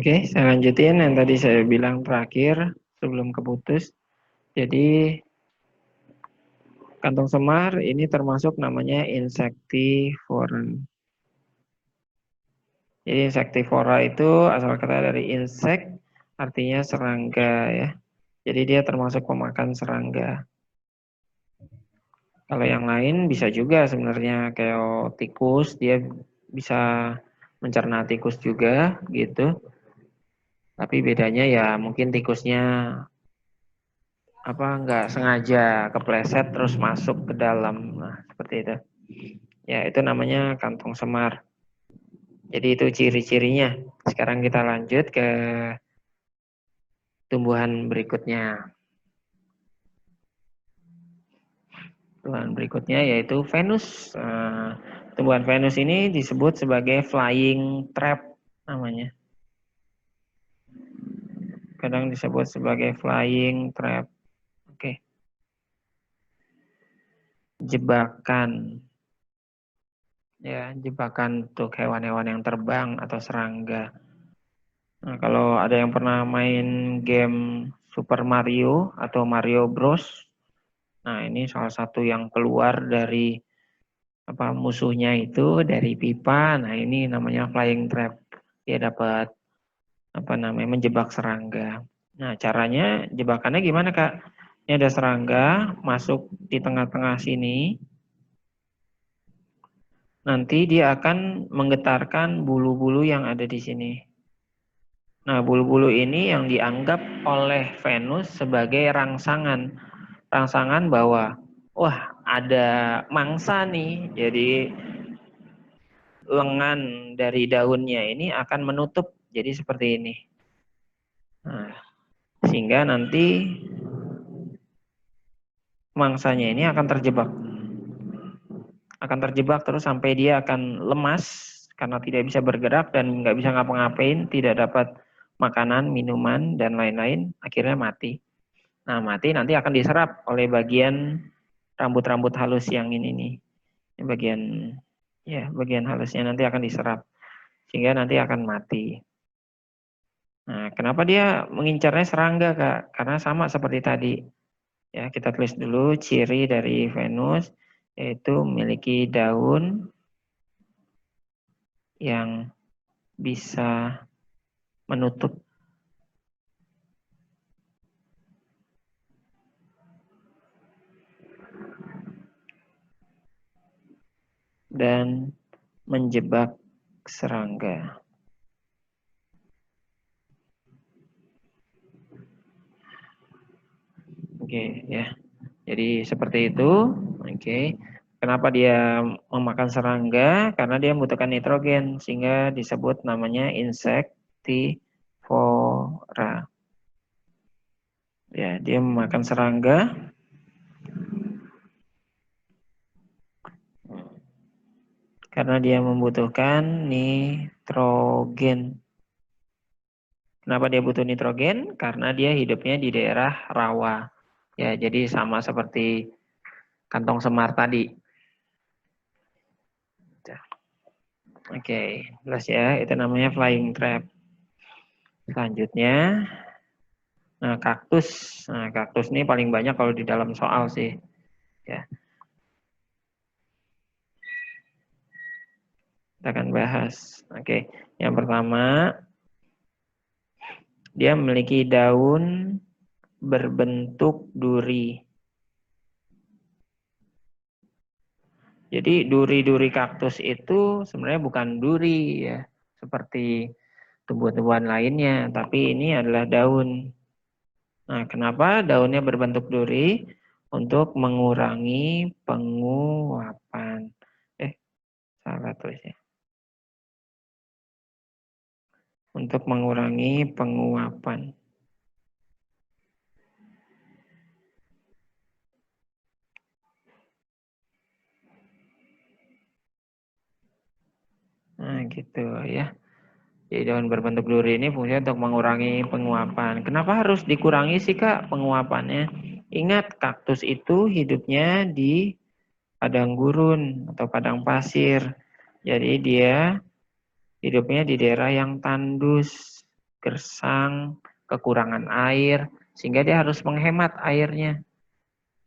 Oke, saya lanjutin yang tadi saya bilang terakhir sebelum keputus. Jadi kantong semar ini termasuk namanya insectivora. Jadi insectivora itu asal kata dari insect, artinya serangga ya. Jadi dia termasuk pemakan serangga. Kalau yang lain bisa juga sebenarnya kayak tikus, dia bisa mencerna tikus juga gitu. Tapi bedanya ya mungkin tikusnya nggak sengaja kepleset terus masuk ke dalam. Nah, seperti itu. Ya, itu namanya kantong semar. Jadi itu ciri-cirinya. Sekarang kita lanjut ke tumbuhan berikutnya. Tumbuhan berikutnya yaitu Venus. Tumbuhan Venus ini disebut sebagai flying trap namanya. Kadang disebut sebagai flying trap. Oke. Jebakan. Ya, jebakan untuk hewan-hewan yang terbang atau serangga. Nah, kalau ada yang pernah main game Super Mario atau Mario Bros, nah ini salah satu yang keluar dari musuhnya itu dari pipa. Nah, ini namanya flying trap. Dia dapat menjebak serangga. Nah, caranya jebakannya gimana, Kak? Ini ada serangga masuk di tengah-tengah sini. Nanti dia akan menggetarkan bulu-bulu yang ada di sini. Nah, bulu-bulu ini yang dianggap oleh Venus sebagai rangsangan. Rangsangan bahwa, wah ada mangsa nih, jadi lengan dari daunnya ini akan menutup, jadi seperti ini. Nah, sehingga nanti mangsanya ini akan terjebak. Akan terjebak terus sampai dia akan lemas, karena tidak bisa bergerak dan nggak bisa ngapa-ngapain, tidak dapat makanan, minuman, dan lain-lain, akhirnya mati. Nah, mati nanti akan diserap oleh bagian rambut-rambut halus yang ini nih. Bagian halusnya nanti akan diserap. Sehingga nanti akan mati. Nah, kenapa dia mengincarnya serangga, Kak? Karena sama seperti tadi. Ya, kita tulis dulu ciri dari Venus, yaitu memiliki daun yang bisa menutup dan menjebak serangga. Oke, ya. Jadi seperti itu. Oke. Kenapa dia memakan serangga? Karena dia membutuhkan nitrogen, sehingga disebut namanya insectivora. Ya, dia memakan serangga. Karena dia membutuhkan nitrogen. Kenapa dia butuh nitrogen? Karena dia hidupnya di daerah rawa. Ya, jadi sama seperti kantong semar tadi. Oke, jelas ya. Itu namanya flying trap. Selanjutnya, kaktus. Nah, kaktus ini paling banyak kalau di dalam soal sih. Ya. Kita akan bahas. Oke, yang pertama, dia memiliki daun berbentuk duri. Jadi duri-duri kaktus itu sebenarnya bukan duri ya, seperti tumbuhan-tumbuhan lainnya, tapi ini adalah daun. Nah, kenapa daunnya berbentuk duri? Untuk mengurangi penguapan. Salah tulisnya. Untuk mengurangi penguapan. Nah, gitu ya. Jadi daun berbentuk duri ini fungsinya untuk mengurangi penguapan. Kenapa harus dikurangi sih, Kak, penguapannya? Ingat, kaktus itu hidupnya di padang gurun atau padang pasir. Jadi dia hidupnya di daerah yang tandus. gersang, kekurangan air, sehingga dia harus menghemat airnya.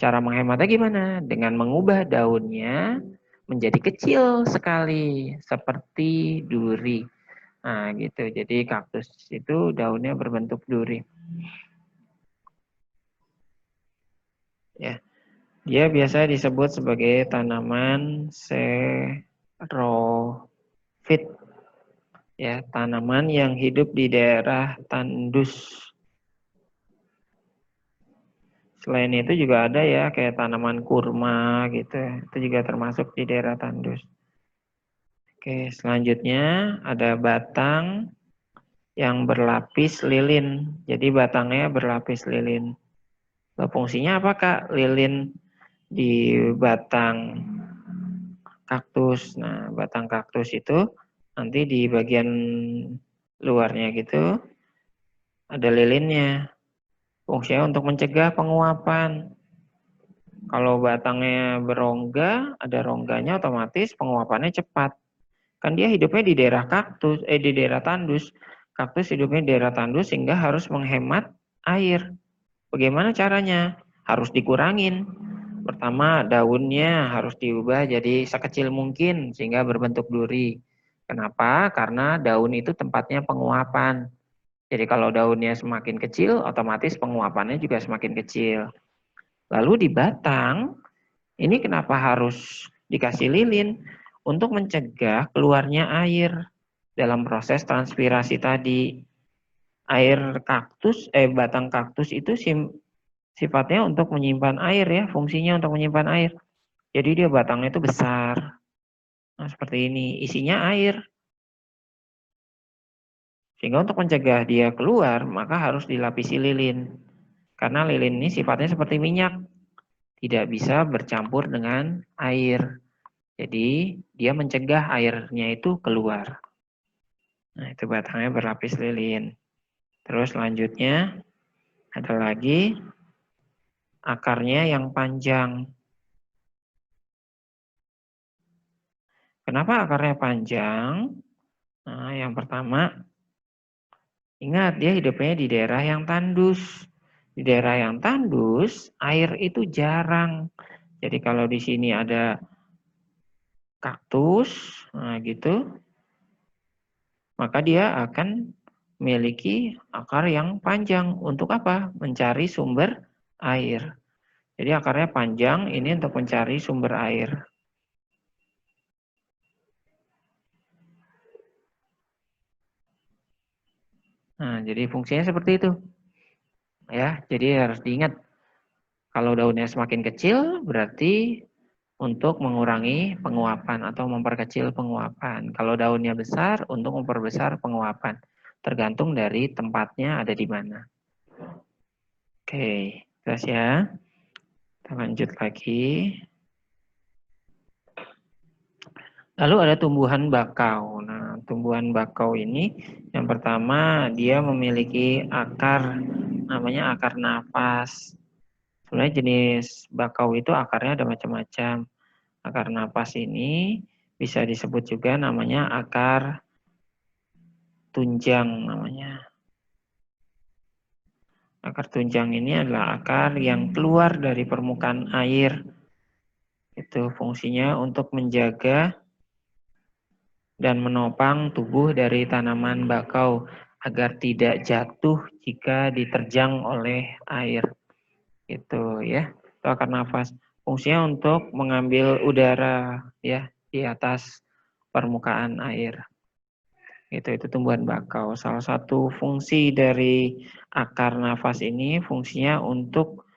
Cara menghematnya gimana? Dengan mengubah daunnya menjadi kecil sekali, seperti duri. Nah, gitu. Jadi kaktus itu daunnya berbentuk duri. Ya. Dia biasa disebut sebagai tanaman xerophyt. Ya, tanaman yang hidup di daerah tandus. Selain itu juga ada ya kayak tanaman kurma gitu. Itu juga termasuk di daerah tandus. Oke, selanjutnya ada batang yang berlapis lilin. Jadi batangnya berlapis lilin. Fungsinya apa Kak? Lilin di batang kaktus. Nah, batang kaktus itu nanti di bagian luarnya gitu ada lilinnya. Fungsinya untuk mencegah penguapan. Kalau batangnya berongga, ada rongganya otomatis penguapannya cepat. Kan dia hidupnya di daerah di daerah tandus. Kaktus hidupnya di daerah tandus sehingga harus menghemat air. Bagaimana caranya? Harus dikurangin. Pertama, daunnya harus diubah jadi sekecil mungkin sehingga berbentuk duri. Kenapa? Karena daun itu tempatnya penguapan. Jadi kalau daunnya semakin kecil, otomatis penguapannya juga semakin kecil. Lalu di batang, ini kenapa harus dikasih lilin? Untuk mencegah keluarnya air dalam proses transpirasi tadi. Air kaktus, batang kaktus itu sifatnya untuk menyimpan air ya, fungsinya untuk menyimpan air. Jadi dia batangnya itu besar. Nah, seperti ini, isinya air. Sehingga untuk mencegah dia keluar, maka harus dilapisi lilin. Karena lilin ini sifatnya seperti minyak, tidak bisa bercampur dengan air. Jadi dia mencegah airnya itu keluar. Nah, itu batangnya berlapis lilin. Terus selanjutnya ada lagi akarnya yang panjang. Kenapa akarnya panjang? Nah, yang pertama, ingat dia hidupnya di daerah yang tandus. Di daerah yang tandus, air itu jarang. Jadi kalau di sini ada kaktus, nah gitu, maka dia akan memiliki akar yang panjang. Untuk apa? Mencari sumber air. Jadi akarnya panjang ini untuk mencari sumber air. Nah, jadi fungsinya seperti itu. Ya, jadi harus diingat kalau daunnya semakin kecil berarti untuk mengurangi penguapan atau memperkecil penguapan. Kalau daunnya besar untuk memperbesar penguapan. Tergantung dari tempatnya ada di mana. Oke, terus ya. Kita lanjut lagi. Lalu ada tumbuhan bakau. Nah, tumbuhan bakau ini yang pertama dia memiliki akar namanya akar napas. Sebenarnya jenis bakau itu akarnya ada macam-macam. Akar napas ini bisa disebut juga namanya akar tunjang namanya. Akar tunjang ini adalah akar yang keluar dari permukaan air. Itu fungsinya untuk menjaga dan menopang tubuh dari tanaman bakau agar tidak jatuh jika diterjang oleh air. Itu ya. Itu akar nafas. Fungsinya untuk mengambil udara ya di atas permukaan air. Itu tumbuhan bakau. Salah satu fungsi dari akar nafas ini fungsinya untuk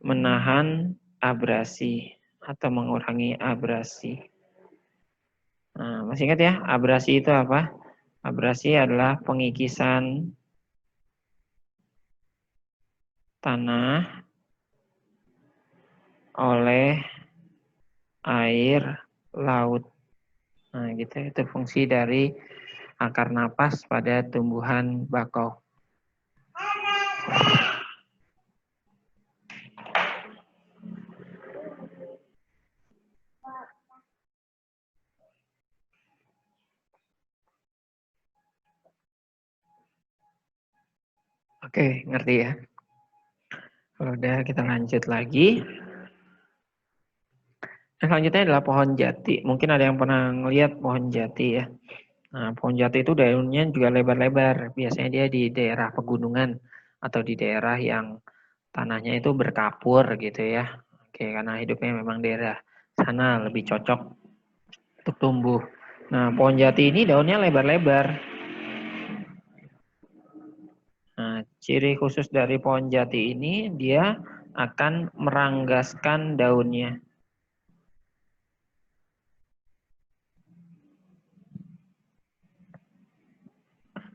menahan abrasi atau mengurangi abrasi. Nah, masih ingat ya, abrasi itu apa? Abrasi adalah pengikisan tanah oleh air laut. Nah, gitu. Itu fungsi dari akar napas pada tumbuhan bakau. Oke, ngerti ya. Kalau udah kita lanjut lagi. Nah, selanjutnya adalah pohon jati. Mungkin ada yang pernah ngelihat pohon jati ya. Nah, pohon jati itu daunnya juga lebar-lebar. Biasanya dia di daerah pegunungan atau di daerah yang tanahnya itu berkapur gitu ya. Oke, karena hidupnya memang daerah sana lebih cocok untuk tumbuh. Nah, pohon jati ini daunnya lebar-lebar. Nah, ciri khusus dari pohon jati ini dia akan meranggaskan daunnya.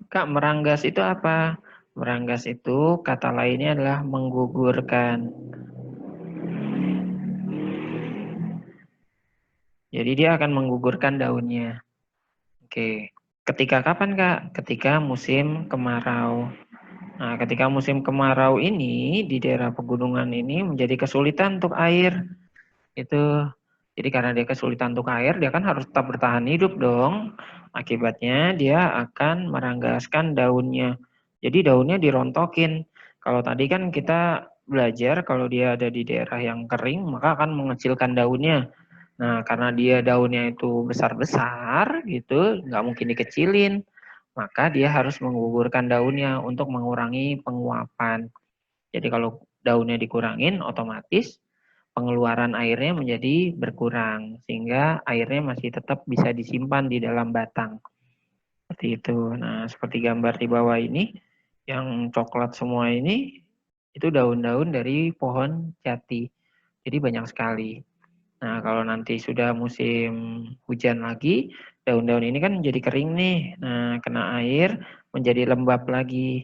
Kak, meranggas itu apa? Meranggas itu kata lainnya adalah menggugurkan. Jadi dia akan menggugurkan daunnya. Oke. Ketika kapan, Kak? Ketika musim kemarau. Nah, ketika musim kemarau ini di daerah pegunungan ini menjadi kesulitan untuk air. Itu jadi karena dia kesulitan untuk air, dia kan harus tetap bertahan hidup dong. Akibatnya dia akan meranggaskan daunnya. Jadi daunnya dirontokin. Kalau tadi kan kita belajar kalau dia ada di daerah yang kering, maka akan mengecilkan daunnya. Nah, karena dia daunnya itu besar-besar gitu, nggak mungkin dikecilin, maka dia harus menggugurkan daunnya untuk mengurangi penguapan. Jadi kalau daunnya dikurangin, otomatis pengeluaran airnya menjadi berkurang, sehingga airnya masih tetap bisa disimpan di dalam batang. Seperti itu. Nah, seperti gambar di bawah ini, yang coklat semua ini, itu daun-daun dari pohon jati. Jadi banyak sekali. Nah, kalau nanti sudah musim hujan lagi, daun-daun ini kan menjadi kering nih. Nah, kena air, menjadi lembab lagi.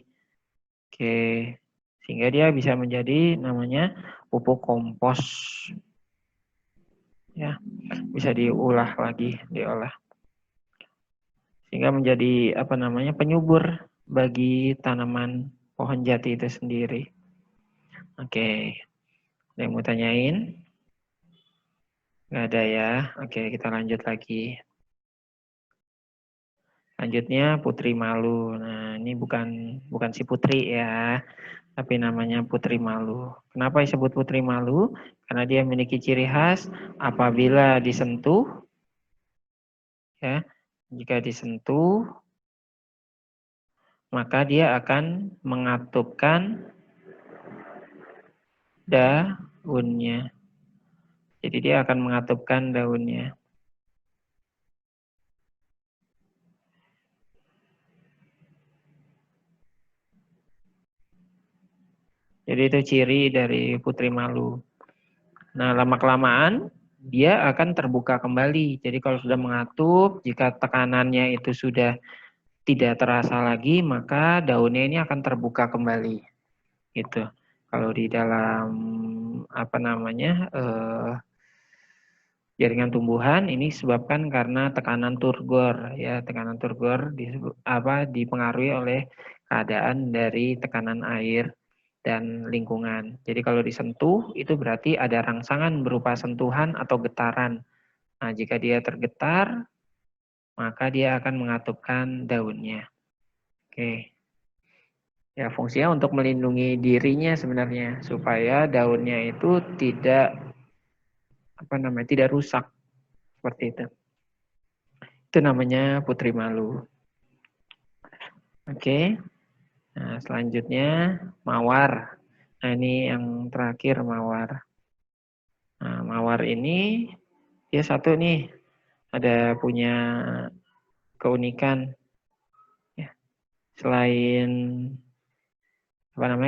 Oke, sehingga dia bisa menjadi namanya pupuk kompos. Ya, bisa diolah lagi, diolah. Sehingga menjadi apa namanya penyubur bagi tanaman pohon jati itu sendiri. Oke, ada yang mau tanyain? Nggak ada ya. Oke, kita lanjut lagi. Selanjutnya Putri Malu. Nah, ini bukan si Putri ya, tapi namanya Putri Malu. Kenapa disebut Putri Malu? Karena dia memiliki ciri khas apabila disentuh, ya, jika disentuh, maka dia akan mengatupkan daunnya. Jadi dia akan mengatupkan daunnya. Jadi itu ciri dari Putri Malu. Nah, lama-kelamaan dia akan terbuka kembali. Jadi kalau sudah mengatup, jika tekanannya itu sudah tidak terasa lagi, maka daunnya ini akan terbuka kembali. Gitu. Kalau di dalam apa namanya jaringan tumbuhan ini disebabkan karena tekanan turgor ya, tekanan turgor dipengaruhi oleh keadaan dari tekanan air dan lingkungan. Jadi kalau disentuh itu berarti ada rangsangan berupa sentuhan atau getaran. Nah, jika dia tergetar, maka dia akan mengatupkan daunnya. Oke. Ya, fungsinya untuk melindungi dirinya sebenarnya supaya daunnya itu tidak tidak rusak seperti itu. Itu namanya Putri Malu. Oke. Nah, selanjutnya Mawar. Nah, ini yang terakhir Mawar. Nah, Mawar ini dia satu nih, ada punya keunikan ya. Selain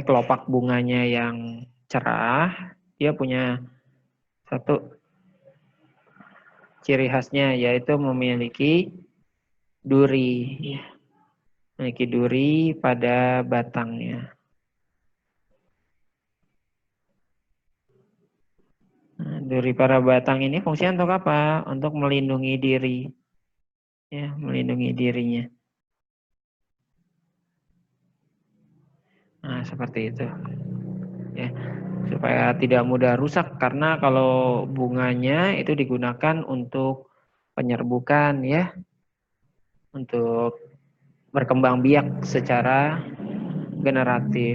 kelopak bunganya yang cerah, dia punya satu ciri khasnya yaitu memiliki duri ya. Memiliki duri pada batangnya. Nah, duri pada batang ini fungsinya untuk apa? Untuk melindungi diri. Ya, melindungi dirinya. Nah, seperti itu. Ya, supaya tidak mudah rusak karena kalau bunganya itu digunakan untuk penyerbukan ya, untuk berkembang biak secara generatif.